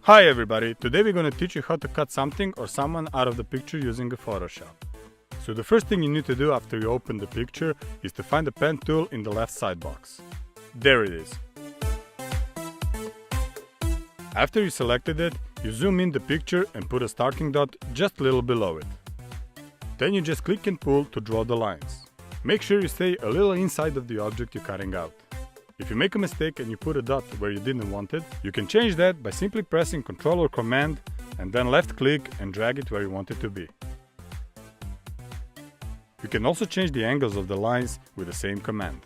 Hi everybody, today we're going to teach you how to cut something or someone out of the picture using a Photoshop. So the first thing you need to do after you open the picture is to find the pen tool in the left side box. There it is. After you selected it, you zoom in the picture and put a starting dot just a little below it. Then you just click and pull to draw the lines. Make sure you stay a little inside of the object you're cutting out. If you make a mistake and you put a dot where you didn't want it, you can change that by simply pressing Ctrl or Command and then left click and drag it where you want it to be. You can also change the angles of the lines with the same command.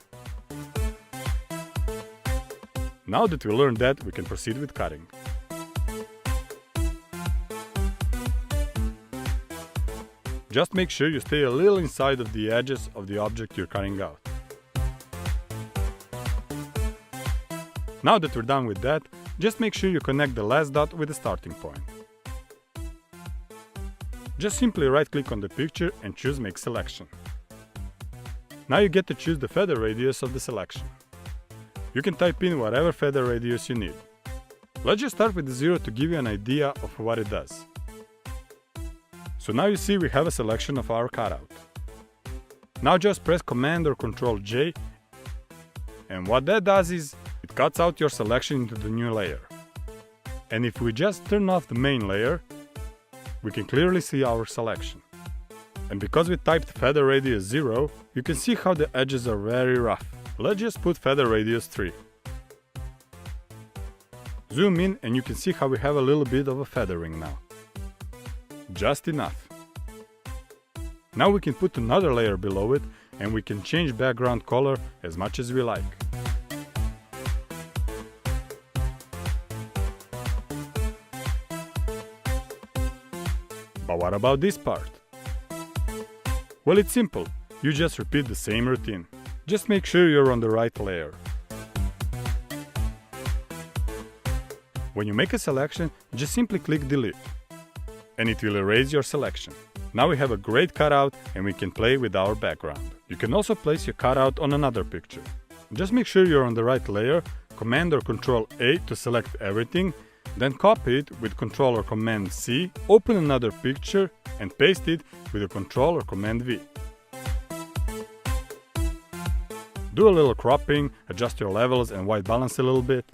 Now that we learned that, we can proceed with cutting. Just make sure you stay a little inside of the edges of the object you're cutting out. Now that we're done with that, just make sure you connect the last dot with the starting point. Just simply right-click on the picture and choose Make Selection. Now you get to choose the feather radius of the selection. You can type in whatever feather radius you need. Let's just start with the 0 to give you an idea of what it does. So now you see we have a selection of our cutout. Now just press Command or Ctrl J, and what that does is it cuts out your selection into the new layer. And if we just turn off the main layer, we can clearly see our selection. And because we typed feather radius 0, you can see how the edges are very rough. Let's just put feather radius 3. Zoom in and you can see how we have a little bit of a feathering now. Just enough. Now we can put another layer below it and we can change background color as much as we like. But what about this part? Well, it's simple. You just repeat the same routine. Just make sure you're on the right layer. When you make a selection, just simply click Delete. And it will erase your selection. Now we have a great cutout and we can play with our background. You can also place your cutout on another picture. Just make sure you're on the right layer, Command or Ctrl A to select everything, then copy it with Ctrl or Command C, open another picture and paste it with a Ctrl or Command V. Do a little cropping, adjust your levels and white balance a little bit.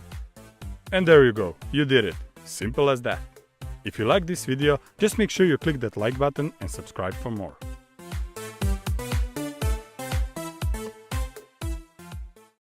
And there you go, you did it. Simple as that. If you like this video, just make sure you click that like button and subscribe for more.